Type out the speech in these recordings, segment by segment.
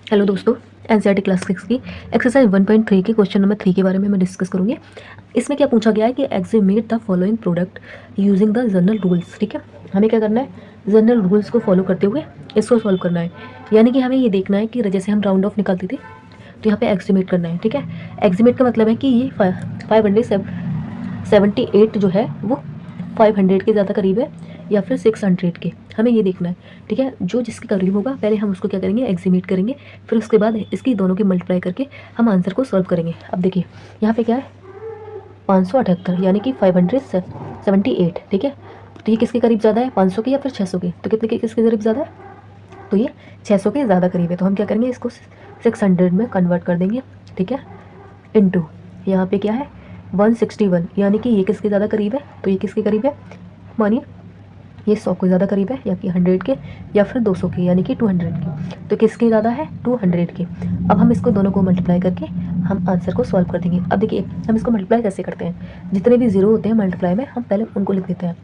Hello दोस्तों, NCERT class 6 की exercise 1.3 के क्वेश्चन नंबर 3 के बारे में मैं डिस्कस करूंगी। इसमें क्या पूछा गया है कि estimate the following product using the general rules. ठीक है, हमें क्या करना है, जनरल रूल्स को फॉलो करते हुए इसको सॉल्व करना है। यानी कि हमें ये देखना है कि जैसे हम राउंड ऑफ निकालते थे तो यहाँ पे एग्जीमेट करना है। ठीक है, एग्जीमेट का मतलब है कि ये 578 जो है वो 500 के ज़्यादा करीब है या फिर 600 के, हमें ये देखना है। ठीक है, जो जिसके करीब होगा पहले हम उसको क्या करेंगे, एग्जीमेट करेंगे, फिर उसके बाद इसकी दोनों के मल्टीप्लाई करके हम आंसर को सॉल्व करेंगे। अब देखिए यहाँ पे क्या है, 578 यानी कि 578। ठीक है, तो ये किसके करीब ज़्यादा है, 500 के या फिर 600 के? तो कितने के किसके करीब ज़्यादा है, तो ये 600 के ज़्यादा करीब है। तो हम क्या करेंगे, इसको 600 में कन्वर्ट कर देंगे। ठीक है, इनटू यहाँ पे क्या है 161, यानी कि ये किसके ज़्यादा करीब है, तो ये किसके करीब है, मानिए ये 100 के ज़्यादा करीब है या कि 100 के या फिर 200 के यानी कि 200 के। तो किसके ज़्यादा है, 200 के। अब हम इसको दोनों को मल्टीप्लाई करके हम आंसर को सॉल्व कर देंगे। अब देखिए हम इसको मल्टीप्लाई कैसे करते हैं, जितने भी जीरो होते हैं मल्टीप्लाई में हम पहले उनको लिख देते हैं।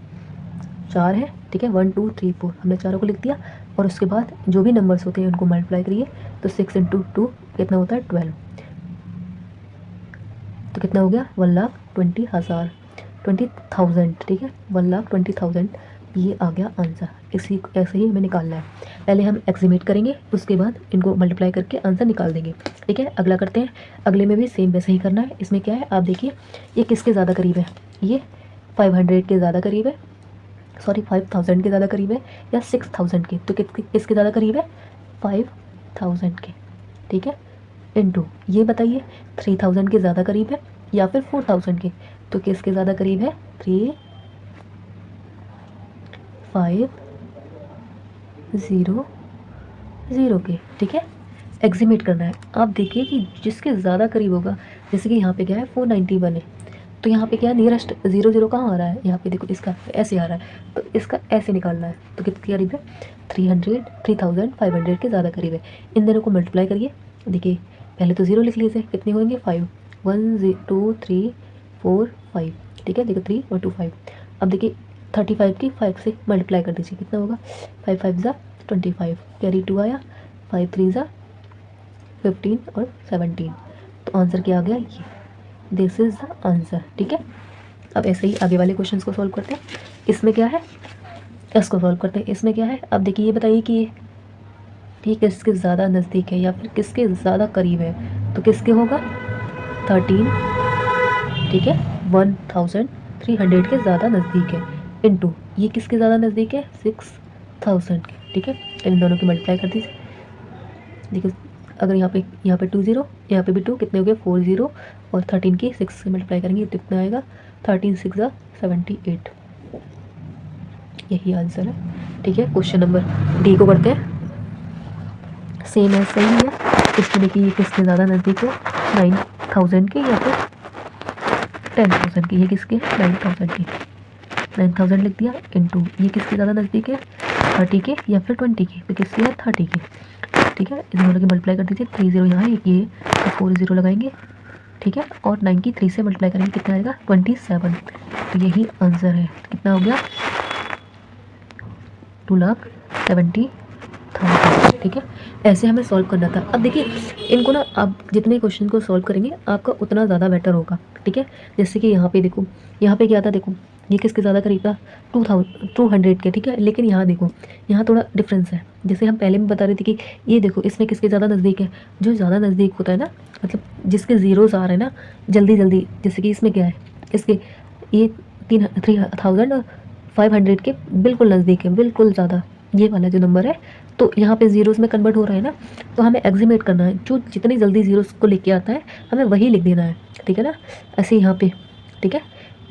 4 है, ठीक है, 1 2 3 4 हमने चारों को लिख दिया, और उसके बाद जो भी नंबर्स होते हैं उनको मल्टीप्लाई करिए। तो 6 × 2 कितना होता है, 12। तो कितना हो गया, 1,20,000, 20,000। ठीक है, 1,20,000 ये आ गया आंसर। इसी ऐसे ही हमें निकालना है। पहले हम एग्जीमेट करेंगे, उसके बाद इनको मल्टीप्लाई करके आंसर निकाल देंगे। ठीक है, अगला करते हैं। अगले में भी सेम वैसे ही करना है। इसमें क्या है, आप देखिए ये किसके ज़्यादा करीब है, ये 500 के ज़्यादा करीब है, सॉरी 5,000 के ज़्यादा करीब है या 6,000 के? तो किसके ज़्यादा करीब है, 5,000 के। ठीक है, इनटू ये बताइए 3,000 के ज़्यादा करीब है या फिर 4,000 के? तो किसके ज़्यादा करीब है, 3,5,0,0 के। ठीक है, एग्जीमेट करना है। आप देखिए कि जिसके ज़्यादा करीब होगा, जैसे कि यहाँ पे क्या है 491 है, तो यहाँ पे क्या है नियरेस्ट 0 कहाँ आ रहा है, यहाँ पे देखो इसका ऐसे आ रहा है, तो इसका ऐसे निकालना है। तो कितने करीब है, 3,500 के ज़्यादा करीब है। इन दोनों को मल्टीप्लाई करिए। देखिए पहले तो 0 लिख लीजिए, कितने होंगे 5, 1 2 3 4 5। ठीक है, देखो 3 और 2 5। अब देखिए 35 की 5 से मल्टीप्लाई कर दीजिए, कितना होगा, 5 5 ज़ा 25, कैरी 2 आया, 5 3 ज़ा 15 और 17। तो आंसर क्या आ गया, ये दिस इज द आंसर। ठीक है, अब ऐसे ही आगे वाले क्वेश्चंस को सॉल्व करते हैं। इसमें क्या है, इसको सॉल्व करते हैं। इसमें क्या है, अब देखिए ये बताइए कि ये किसके ज़्यादा नज़दीक है या फिर किसके ज़्यादा करीब है? तो किसके होगा, 13। ठीक है, 1,300 के ज़्यादा नज़दीक है, इनटू ये किसके ज़्यादा नज़दीक है, 6,000 के। ठीक है, इन दोनों की मल्टीप्लाई कर दीजिए। देखिए अगर यहाँ पे 2 0, यहाँ पे भी 2, कितने हो गए 4 0, और 13 की 6 से मल्टीप्लाई करेंगे तो कितना आएगा, 13 6 ज़ा 78। यही आंसर है। ठीक है, क्वेश्चन नंबर डी को करते हैं। सेम है, सही है। इसमें देखिए ये किसके ज़्यादा नज़दीक है, 9,000 के या फिर 10,000 की? ये किसके, 9,000 की। 9,000 लिख दिया, इनटू ये किसके ज़्यादा नज़दीक है, 30 के या फिर 20 के? तो किसके है, 30 के। ठीक है, इन दोनों की मल्टीप्लाई कर दीजिए। 3 0 यहाँ है, ये तो 4 0 लगाएंगे। ठीक है, और 9 की 3 से मल्टीप्लाई करेंगे, कितना आएगा, 27। तो यही आंसर है। कितना हो गया, 2,70,000। ठीक है, ऐसे हमें सॉल्व करना था। अब देखिए इनको ना, आप जितने क्वेश्चन को सॉल्व करेंगे आपका उतना ज़्यादा बेटर होगा। ठीक है, जैसे कि यहाँ पे देखो, यहाँ पे क्या था, देखो ये किसके ज़्यादा करीब था, 200 के। ठीक है, लेकिन यहाँ देखो यहाँ थोड़ा डिफरेंस है। जैसे हम पहले में बता रहे थे कि ये देखो इसमें किसके ज़्यादा नज़दीक है, जो ज़्यादा नज़दीक होता है ना, मतलब जिसके ज़ीरोज़ आ रहे हैं ना जल्दी जल्दी, जैसे कि इसमें क्या है, इसके ये 3,500 के बिल्कुल नज़दीक है, बिल्कुल ज़्यादा, ये वाला जो नंबर है। तो यहाँ पे ज़ीरोज़ में कन्वर्ट हो रहा है ना, तो हमें एग्जीमेट करना है। जो जितनी जल्दी ज़ीरोज़ को लेके आता है हमें वही लिख देना है। ठीक है ना, ऐसे यहाँ पे। ठीक है,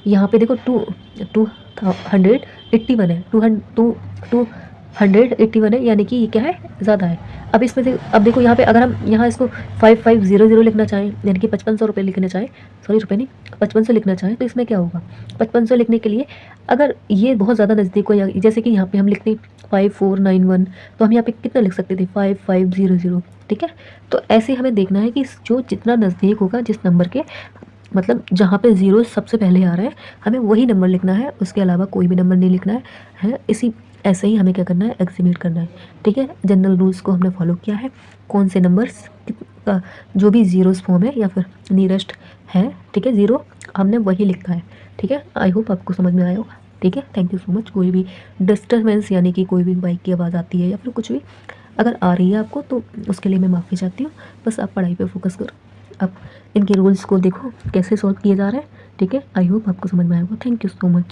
यहाँ पे देखो 281 है, 281 है, यानी कि ये क्या है, ज़्यादा है। अब इसमें से अब देखो यहाँ पे अगर हम यहाँ इसको 5500 लिखना चाहें, यानी कि 5500 रुपये लिखना चाहें, सॉरी रुपये नहीं 5500 लिखना चाहें, तो इसमें क्या होगा, 5500 लिखने के लिए अगर ये बहुत ज़्यादा नज़दीक हो, या जैसे कि यहाँ पे हम लिखते 5491, तो हम यहाँ पे कितना लिख सकते थे, 5500। ठीक है, तो ऐसे हमें देखना है कि जो जितना नज़दीक होगा जिस नंबर के, मतलब जहाँ पे ज़ीरो सबसे पहले आ रहा है, हमें वही नंबर लिखना है, उसके अलावा कोई भी नंबर नहीं लिखना है। इसी ऐसे ही हमें क्या करना है, एग्जीक्यूट करना है। ठीक है, जनरल रूल्स को हमने फॉलो किया है, कौन से नंबर्स जो भी ज़ीरोस फॉर्म है या फिर नियरेस्ट है, ठीक है, ज़ीरो हमने वही लिखा है। ठीक है, आई होप आपको समझ में आया होगा। ठीक है, थैंक यू सो मच। कोई भी डिस्टर्बेंस यानी कि कोई भी बाइक की आवाज़ आती है या फिर कुछ भी अगर आ रही है आपको तो उसके लिए मैं माफ़ी चाहती हूँ। बस आप पढ़ाई पे फोकस करो, आप इनके रूल्स को देखो कैसे सॉल्व किए जा रहे हैं। ठीक है, आई होप आपको समझ में आया होगा। Thank you so much.